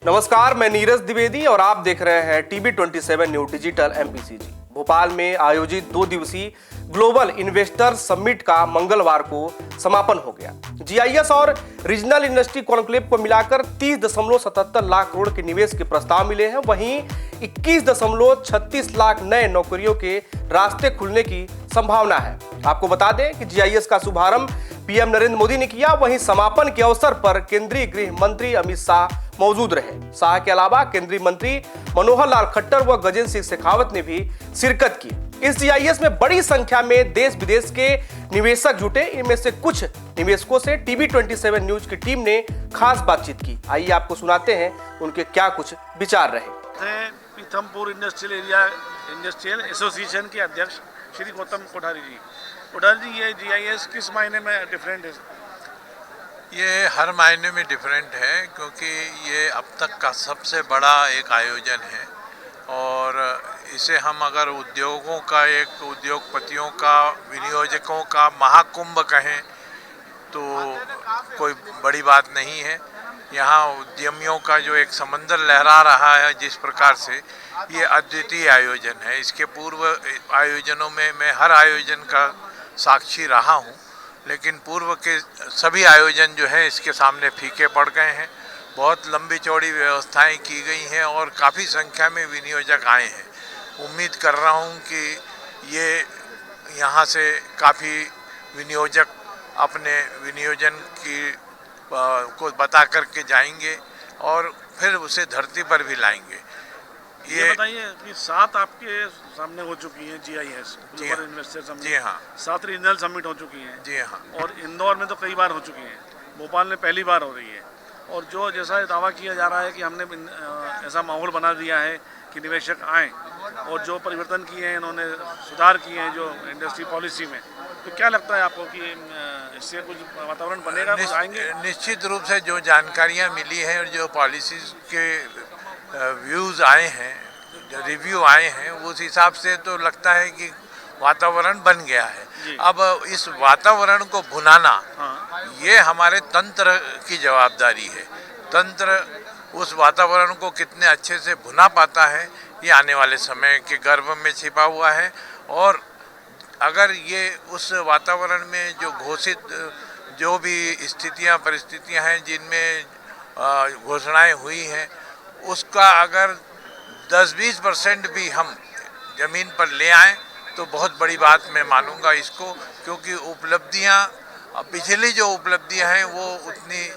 नमस्कार, मैं नीरज द्विवेदी और आप देख रहे हैं टीवी27 न्यूज डिजिटल एमपीसीजी। भोपाल में आयोजित 2 दिवसीय ग्लोबल इन्वेस्टर समिट का मंगलवार को समापन हो गया। जीआईएस और रीजनल इंडस्ट्री कॉन्क्लेव को मिलाकर 30.77 लाख करोड़ के निवेश के प्रस्ताव मिले हैं। वहीं 21.36 लाख नए नौकरियों के रास्ते खुलने की संभावना है। आपको बता दें कि जीआईएस का शुभारंभ पीएम नरेंद्र मोदी ने किया। वहीं समापन के अवसर पर केंद्रीय गृह मंत्री अमित शाह मौजूद रहे। शाह के अलावा केंद्रीय मंत्री मनोहर लाल खट्टर व गजेंद्र सिंह शेखावत ने भी शिरकत की। इस जीआईएस में बड़ी संख्या में देश विदेश के निवेशक जुटे। इनमें से कुछ निवेशकों से टीवी27 न्यूज की टीम ने खास बातचीत की। आइए आपको सुनाते हैं उनके क्या कुछ विचार रहे। पीथमपुर इंडस्ट्रियल एसोसिएशन के अध्यक्ष श्री गौतम कोठारी जी, ये जीआईएस किस मायने में डिफरेंट है? ये हर मायने में डिफरेंट है क्योंकि ये अब तक का सबसे बड़ा एक आयोजन है और इसे हम अगर उद्योगों का, एक उद्योगपतियों का, विनियोजकों का महाकुंभ कहें तो कोई बड़ी बात नहीं है। यहाँ उद्यमियों का जो एक समंदर लहरा रहा है, जिस प्रकार से ये अद्वितीय आयोजन है। इसके पूर्व आयोजनों में मैं हर आयोजन का साक्षी रहा हूँ, लेकिन पूर्व के सभी आयोजन जो है इसके सामने फीके पड़ गए हैं। बहुत लंबी चौड़ी व्यवस्थाएं की गई हैं और काफ़ी संख्या में विनियोजक आए हैं। उम्मीद कर रहा हूं कि ये यहाँ से काफ़ी विनियोजक अपने विनियोजन की को बता करके जाएंगे और फिर उसे धरती पर भी लाएंगे। ये बताइए कि 7 आपके सामने हो चुकी हैं जीआईएस ग्लोबल इन्वेस्टर समिट। जी हाँ। 7 रीजनल समिट हो चुकी हैं। जी हाँ। और इंदौर में तो कई बार हो चुकी हैं, भोपाल में पहली बार हो रही है। और जो जैसा दावा किया जा रहा है कि हमने ऐसा माहौल बना दिया है कि निवेशक आएँ और जो परिवर्तन किए हैं, इन्होंने सुधार किए हैं जो इंडस्ट्री पॉलिसी में, तो क्या लगता है आपको कि इससे कुछ वातावरण बनेगा, कुछ आएंगे? निश्चित रूप से जो जानकारियाँ मिली हैं और जो पॉलिसीज़ के व्यूज़ आए हैं, जो रिव्यू आए हैं, उस हिसाब से तो लगता है कि वातावरण बन गया है। अब इस वातावरण को भुनाना, ये हमारे तंत्र की जवाबदारी है। तंत्र उस वातावरण को कितने अच्छे से भुना पाता है, ये आने वाले समय के गर्भ में छिपा हुआ है। और अगर ये उस वातावरण में जो घोषित जो भी स्थितियाँ परिस्थितियाँ हैं जिनमें घोषणाएं हुई हैं, उसका अगर 10-20% भी हम ज़मीन पर ले आएँ तो बहुत बड़ी बात मैं मानूंगा इसको, क्योंकि उपलब्धियां, पिछली जो उपलब्धियां हैं वो उतनी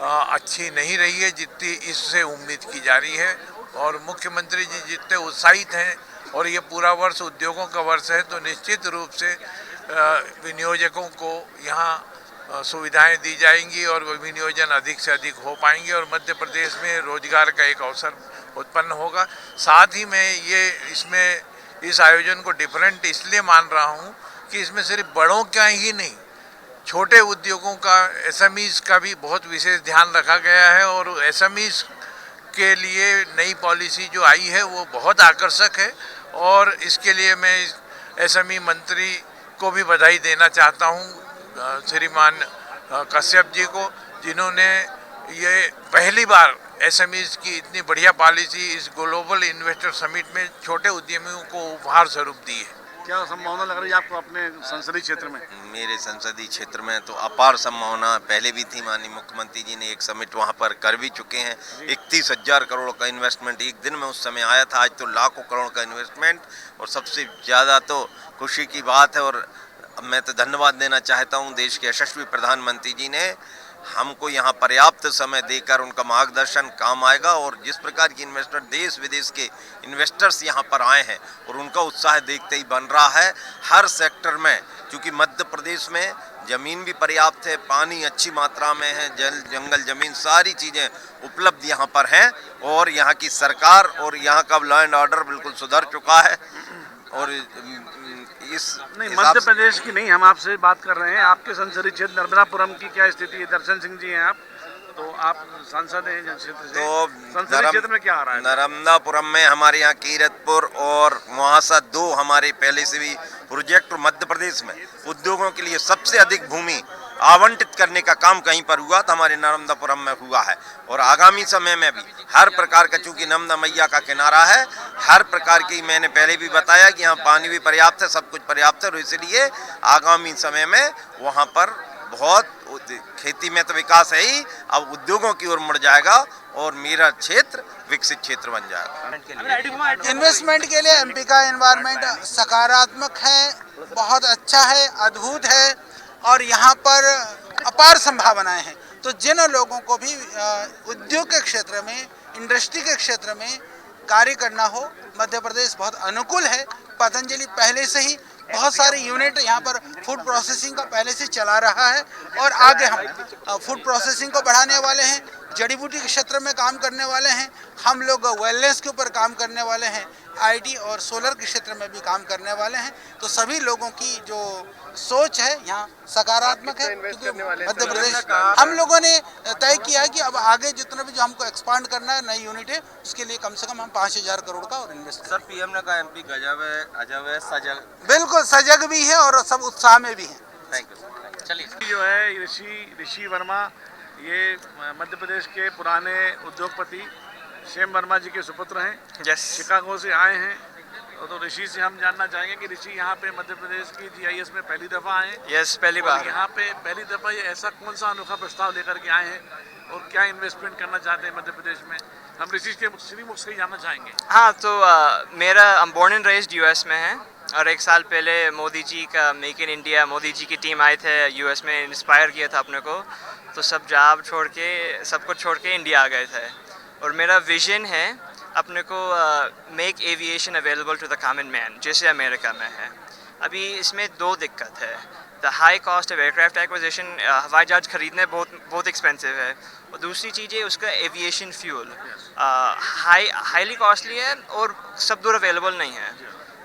अच्छी नहीं रही है जितनी इससे उम्मीद की जा रही है। और मुख्यमंत्री जी जितने उत्साहित हैं और ये पूरा वर्ष उद्योगों का वर्ष है, तो निश्चित रूप से विनियोजकों को यहाँ सुविधाएं दी जाएंगी और विनियोजन अधिक से अधिक हो पाएंगे और मध्य प्रदेश में रोजगार का एक अवसर उत्पन्न होगा। साथ ही मैं ये इस आयोजन को डिफरेंट इसलिए मान रहा हूँ कि इसमें सिर्फ बड़ों का ही नहीं, छोटे उद्योगों का, एसएमईज का भी बहुत विशेष ध्यान रखा गया है। और एसएमईज के लिए नई पॉलिसी जो आई है वो बहुत आकर्षक है और इसके लिए मैं एसएमई मंत्री को भी बधाई देना चाहता हूँ, श्रीमान कश्यप जी को, जिन्होंने ये पहली बार एसएमईज की इतनी बढ़िया पॉलिसी इस ग्लोबल इन्वेस्टर समिट में छोटे उद्यमियों को उपहार स्वरूप दी है। क्या संभावना लग रही है आपको अपने संसदीय क्षेत्र में? मेरे संसदीय क्षेत्र में तो अपार संभावना पहले भी थी। माननीय मुख्यमंत्री जी ने एक समिट वहां पर कर भी चुके हैं। 31,000 करोड़ का इन्वेस्टमेंट एक दिन में उस समय आया था। आज तो लाखों करोड़ का इन्वेस्टमेंट, और सबसे ज़्यादा तो खुशी की बात है और मैं तो धन्यवाद देना चाहता हूँ देश के यशस्वी प्रधानमंत्री जी ने हमको यहाँ पर्याप्त समय देकर उनका मार्गदर्शन काम आएगा। और जिस प्रकार की इन्वेस्टर, देश विदेश के इन्वेस्टर्स यहाँ पर आए हैं और उनका उत्साह देखते ही बन रहा है हर सेक्टर में, क्योंकि मध्य प्रदेश में ज़मीन भी पर्याप्त है, पानी अच्छी मात्रा में है, जल जंगल ज़मीन सारी चीज़ें उपलब्ध यहाँ पर हैं। और यहाँ की सरकार और यहाँ का लॉ एंड ऑर्डर बिल्कुल सुधर चुका है। और इस नहीं, मध्य प्रदेश की नहीं, हम आपसे बात कर रहे हैं आपके संसदीय क्षेत्र नर्मदापुरम की क्या स्थिति है? दर्शन सिंह जी हैं आप, तो आप सांसद हैं जन क्षेत्र से, तो संसदीय क्षेत्र में क्या आ रहा है? नर्मदापुरम में हमारे यहाँ कीरतपुर और मुहासा 2 हमारे पहले से भी प्रोजेक्ट, और मध्य प्रदेश में उद्योगों के लिए सबसे अधिक भूमि आवंटित करने का काम कहीं पर हुआ तो हमारे नर्मदापुरम में हुआ है। और आगामी समय में भी हर प्रकार का, चूंकि नर्मदा मैया का किनारा है, हर प्रकार की, मैंने पहले भी बताया कि यहाँ पानी भी पर्याप्त है, सब कुछ पर्याप्त है, और इसलिए आगामी समय में वहाँ पर बहुत, खेती में तो विकास है ही, अब उद्योगों की ओर मुड़ जाएगा और मेरा क्षेत्र विकसित क्षेत्र बन जाएगा। इन्वेस्टमेंट के लिए एमपी का एनवायरनमेंट सकारात्मक है, बहुत अच्छा है, अद्भुत है और यहाँ पर अपार संभावनाएं हैं। तो जिन लोगों को भी उद्योग के क्षेत्र में, इंडस्ट्री के क्षेत्र में कार्य करना हो, मध्य प्रदेश बहुत अनुकूल है। पतंजलि पहले से ही बहुत सारे यूनिट यहाँ पर फूड प्रोसेसिंग का पहले से चला रहा है और आगे हम फूड प्रोसेसिंग को बढ़ाने वाले हैं, जड़ी बूटी के क्षेत्र में काम करने वाले हैं, हम लोग वेलनेस के ऊपर काम करने वाले हैं, आईटी और सोलर के क्षेत्र में भी काम करने वाले हैं। तो सभी लोगों की जो सोच है यहाँ सकारात्मक है, क्योंकि मध्य प्रदेश, हम लोगों ने तय किया है कि अब आगे जितना भी जो हमको एक्सपांड करना है, नई यूनिट है, उसके लिए कम से कम हम 5,000 करोड़ का और इन्वेस्ट। सर पीएम ने कहा एमपी गजब है, अजब है, सजग। बिल्कुल सजग भी है और सब उत्साह में भी है। Thank you sir. चलिए, जो है ऋषि वर्मा, ये मध्य प्रदेश के पुराने उद्योगपति श्याम वर्मा जी के सुपुत्र हैं। यस। शिकागो से आए हैं। तो ऋषि से हम जानना चाहेंगे कि ऋषि यहाँ पे मध्य प्रदेश की जीआईएस में पहली दफ़ा आए। यस, पहली बार। यहाँ पे पहली दफ़ा ये ऐसा कौन सा अनोखा प्रस्ताव लेकर के आए हैं और क्या इन्वेस्टमेंट करना चाहते हैं मध्य प्रदेश में, हम ऋषि के श्रीमुख से ही जानना चाहेंगे। हाँ, तो मेरा बोर्न एंड रेस्ड यूएस में है और 1 साल पहले मोदी जी का make in India, Modi ji की टीम आए थे यूएस में, इंस्पायर किया था अपने को, तो सब जॉब छोड़ के, सब कुछ छोड़ के इंडिया आ गए थे। और मेरा विजन है अपने को make aviation available to the common man, जैसे अमेरिका में है। अभी इसमें 2 दिक्कत है। The high cost of aircraft acquisition, हवाई जहाज खरीदने बहुत एक्सपेंसिव है, और दूसरी चीज़ है उसका एविएशन फ्यूल हाईली कॉस्टली है और सब दूर अवेलेबल नहीं है।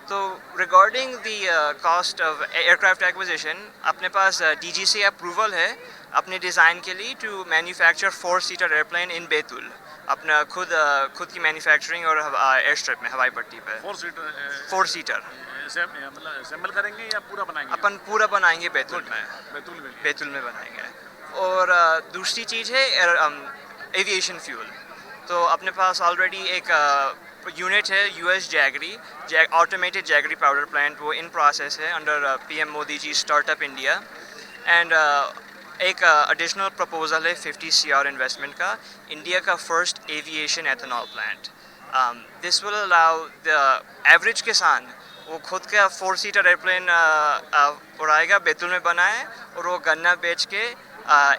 तो regarding the cost of aircraft acquisition, अपने पास DGCA अप्रूवल है अपने डिज़ाइन के लिए टू मैन्युफैक्चर 4-सीटर एयरप्लेन इन बैतूल, अपना खुद की मैन्युफैक्चरिंग और एयर स्ट्रिप में, हवाई पट्टी पे 4 सीटर मतलब असेंबल करेंगे या पूरा बनाएंगे? अपन पूरा बनाएंगे बैतूल में बनाएंगे। और दूसरी चीज़ है एविएशन फ्यूल। तो अपने पास ऑलरेडी एक यूनिट है US jaggery, automated jaggery powder plant, वो इन प्रोसेस है under PM Modi ji startup India. And एक एडिशनल प्रपोजल है 50 CR इन्वेस्टमेंट का, इंडिया का first aviation ethanol plant. This will allow the average kisan वो खुद का 4-सीटर एयरप्लेन उड़ाएगा, बैतूल में बनाए, और वो गन्ना बेच के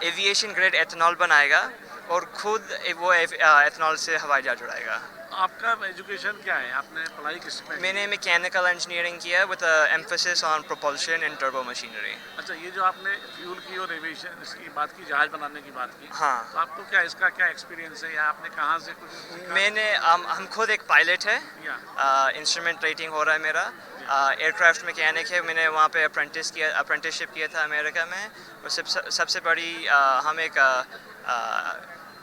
एविएशन ग्रेड एथेनॉल बनाएगा और खुद वो एथेनॉल से हवाई जहाज उड़ाएगा। आपका एजुकेशन क्या है, आपने पढ़ाई किस में? मैंने मैकेनिकल इंजीनियरिंग किया with emphasis on propulsion and turbo machinery. अच्छा, ये जो आपने फ्यूल की और एविएशन इसकी बात की, जहाज बनाने की बात की, हाँ, तो आपको क्या इसका क्या एक्सपीरियंस है या आपने कहाँ से कुछ सीखा? मैंने हम खुद एक पायलट है, इंस्ट्रूमेंट रेटिंग हो रहा है मेरा, एयरक्राफ्ट मैकेनिक है, मैंने वहाँ पे अप्रेंटिसशिप किया था अमेरिका में। और सबसे बड़ी हम एक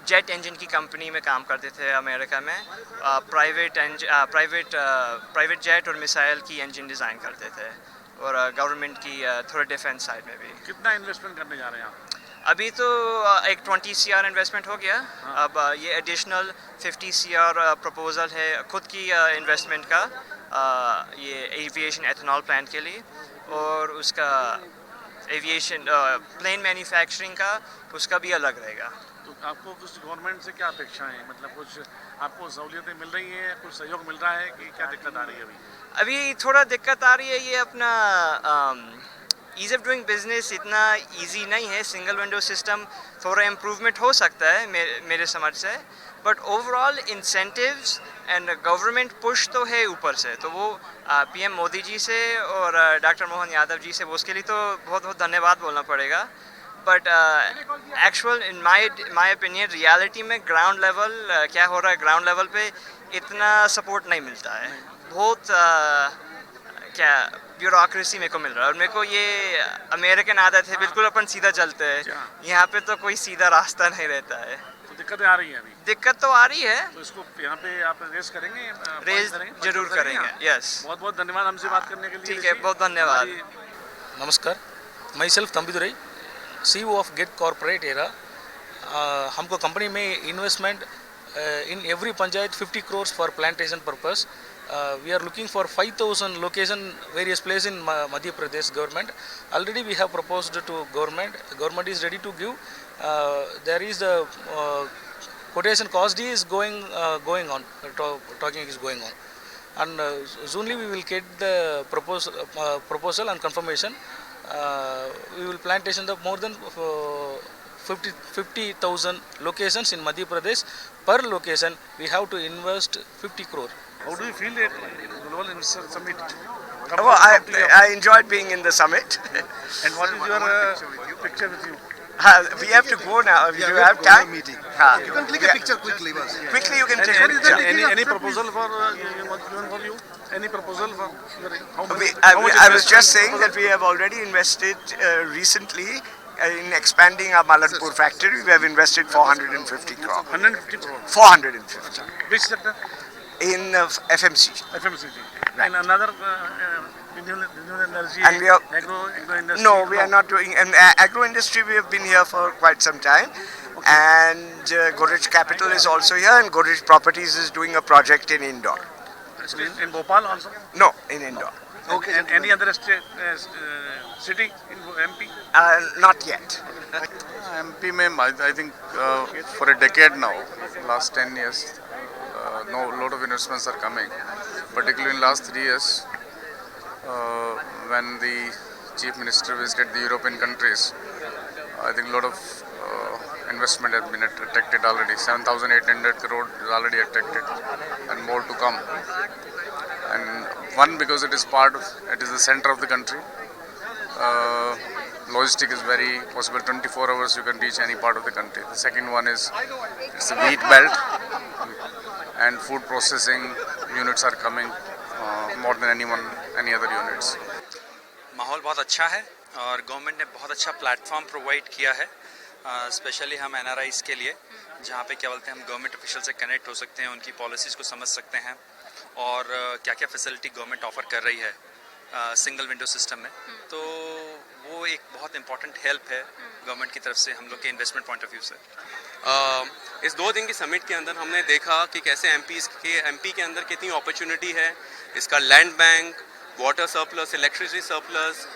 जेट इंजन की कंपनी में काम करते थे अमेरिका में, प्राइवेट जेट और मिसाइल की इंजन डिज़ाइन करते थे, और गवर्नमेंट की थोड़ा डिफेंस साइड में भी। कितना इन्वेस्टमेंट करने जा रहे हैं आप? अभी तो एक 20 CR इन्वेस्टमेंट हो गया। अब ये एडिशनल 50 CR प्रपोजल है खुद की इन्वेस्टमेंट का, ये एविएशन एथेनॉल प्लांट के लिए, और उसका एविएशन प्लेन मैन्युफैक्चरिंग का उसका भी अलग रहेगा। तो आपको कुछ गवर्नमेंट से क्या अपेक्षाएं हैं, मतलब कुछ आपको सहूलियतें मिल रही हैं, कुछ सहयोग मिल रहा है कि क्या दिक्कत आ रही है अभी? अभी थोड़ा दिक्कत आ रही है, ये अपना ईज़ ऑफ डूइंग बिजनेस इतना इजी नहीं है। सिंगल विंडो सिस्टम थोड़ा इम्प्रूवमेंट हो सकता है मेरे समझ से, but overall incentives and government push तो है ऊपर से। तो वो PM मोदी जी से और डॉक्टर मोहन यादव जी से, वो उसके लिए तो बहुत बहुत धन्यवाद बोलना पड़ेगा। But actual in my opinion reality में ग्राउंड लेवल क्या हो रहा है, ग्राउंड लेवल पे इतना सपोर्ट नहीं मिलता है, बहुत क्या ब्यूरोक्रेसी मेरे को मिल रहा है। और मेरे को ये अमेरिकन आदत है, बिल्कुल अपन सीधा चलते हैं, यहाँ पे तो कोई सीधा रास्ता नहीं रहता है। तो दिक्कतें आ रही हैं अभी? दिक्कत तो आ रही है, तो इसको यहाँ पे आप रेस करेंगे? रेस जरूर करेंगे। यस, बहुत बहुत धन्यवाद हमसे बात करने के लिए। ठीक है, बहुत धन्यवाद। नमस्कार, myself Thambidurai, CEO of Get Corporate era, हमको कंपनी में investment in every panchayat 50 crores for plantation purpose. We are looking for 5,000 location various places in Madhya Pradesh government. Already we have proposed to government. Government is ready to give. There is the quotation cost is going on. Talking is going on, and soonly we will get the proposal and confirmation. We will plantation the more than 50,000 locations in Madhya Pradesh. Per location we have to invest 50 crore. How do you feel it, Global Investor Summit? Well, I enjoyed being in the summit. And what is your picture with you? We have to go now. Do you have time? Meeting. You can click a picture quickly. Quickly you can take And a picture. any proposal for given for you? Any proposal for how much? I was just saying that we have already invested recently in expanding our Malanpur factory. We have invested 450 crore. 150 crore. 450 Which sector? in FMCG. FMCG. And another renewable energy, And we are- agro industry. No, we are not doing. And agro industry, we have been here for quite some time. And Godrej Capital is also here, and Godrej Properties is doing a project in Indore. In Bhopal also. No, in Indore. Okay. And any other state, city in MP? Not yet. MP में I think for a decade now, last 10 years, lot of investments are coming. Particularly in last 3 years, when the Chief Minister visited the European countries, I think a lot of investment has been attracted already. 7,800 crore is already attracted, and more to come. And one, because it is the center of the country. Logistic is very possible. 24 hours you can reach any part of the country. The second one is it's a wheat belt, and food processing units are coming more than any other units. माहौल बहुत अच्छा है और government ने बहुत अच्छा platform provide किया है, स्पेशली हम NRIs के लिए, जहाँ पे क्या बोलते हैं हम गवर्नमेंट ऑफिशियल से कनेक्ट हो सकते हैं, उनकी पॉलिसीज़ को समझ सकते हैं और क्या क्या फैसिलिटी गवर्नमेंट ऑफर कर रही है सिंगल विंडो सिस्टम में। तो वो एक बहुत इंपॉर्टेंट हेल्प है गवर्नमेंट की तरफ से हम लोग के इन्वेस्टमेंट पॉइंट ऑफ व्यू से। इस 2 दिन की समिट के अंदर हमने देखा कि कैसे एमपी के अंदर कितनी अपॉर्चुनिटी है। इसका land bank, water surplus, electricity surplus,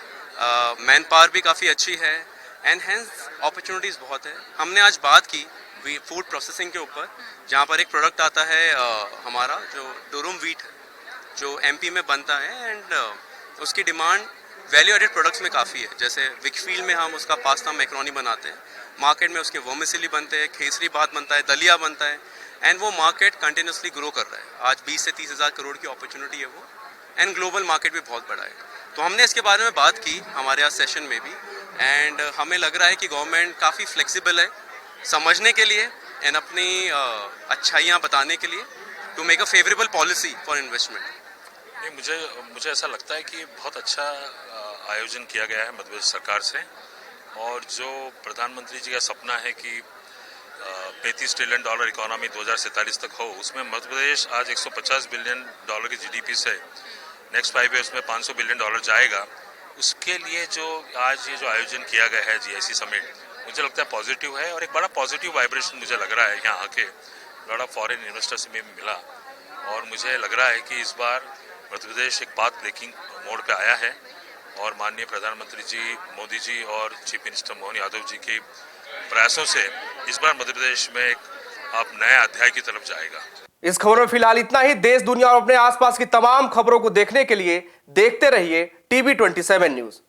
man power भी काफ़ी अच्छी है एंड हेंस अपॉर्चुनिटीज़ बहुत है। हमने आज बात की फूड प्रोसेसिंग के ऊपर, जहाँ पर एक प्रोडक्ट आता है हमारा जो डुरुम वीट है, जो एमपी में बनता है एंड उसकी डिमांड वैल्यू एडेड प्रोडक्ट्स में काफ़ी है। जैसे विकफील्ड में हम उसका पास्ता मैक्रोनी बनाते हैं, मार्केट में उसके वर्मिसेली बनते हैं, खेसरी भात बनता है, दलिया बनता है एंड वो मार्केट कंटिन्यूसली ग्रो कर रहा है। आज 20 से 30 हज़ार करोड़ की अपॉर्चुनिटी है वो, एंड ग्लोबल मार्केट भी बहुत बड़ा है। तो हमने इसके बारे में बात की हमारे यहाँ सेशन में भी, एंड हमें लग रहा है कि गवर्नमेंट काफ़ी फ्लेक्सिबल है समझने के लिए एंड अपनी अच्छाइयाँ बताने के लिए, to make a favourable policy for investment. नहीं, मुझे ऐसा लगता है कि बहुत अच्छा आयोजन किया गया है मध्य प्रदेश सरकार से, और जो प्रधानमंत्री जी का सपना है कि $35 ट्रिलियन इकोनॉमी 2047 तक हो, उसमें मध्य प्रदेश आज $150 बिलियन की GDP से नेक्स्ट 5 ईयर्स में $500 बिलियन जाएगा। उसके लिए जो आज ये जो आयोजन किया गया है GIC समिट, मुझे लगता है पॉजिटिव है और एक बड़ा पॉजिटिव वाइब्रेशन मुझे लग रहा है यहाँ आके बड़ा फॉरेन इन्वेस्टर्स में मिला, और मुझे लग रहा है कि इस बार मध्य प्रदेश एक पाथ ब्रेकिंग मोड पे आया है और माननीय प्रधानमंत्री जी मोदी जी और चीफ मिनिस्टर मोहन यादव जी के प्रयासों से इस बार मध्य प्रदेश में एक आप नए अध्याय की तरफ जाएगा। इस खबर में फिलहाल इतना ही। देश, दुनिया और अपने आसपास की तमाम खबरों को देखने के लिए देखते रहिए TV 27 न्यूज।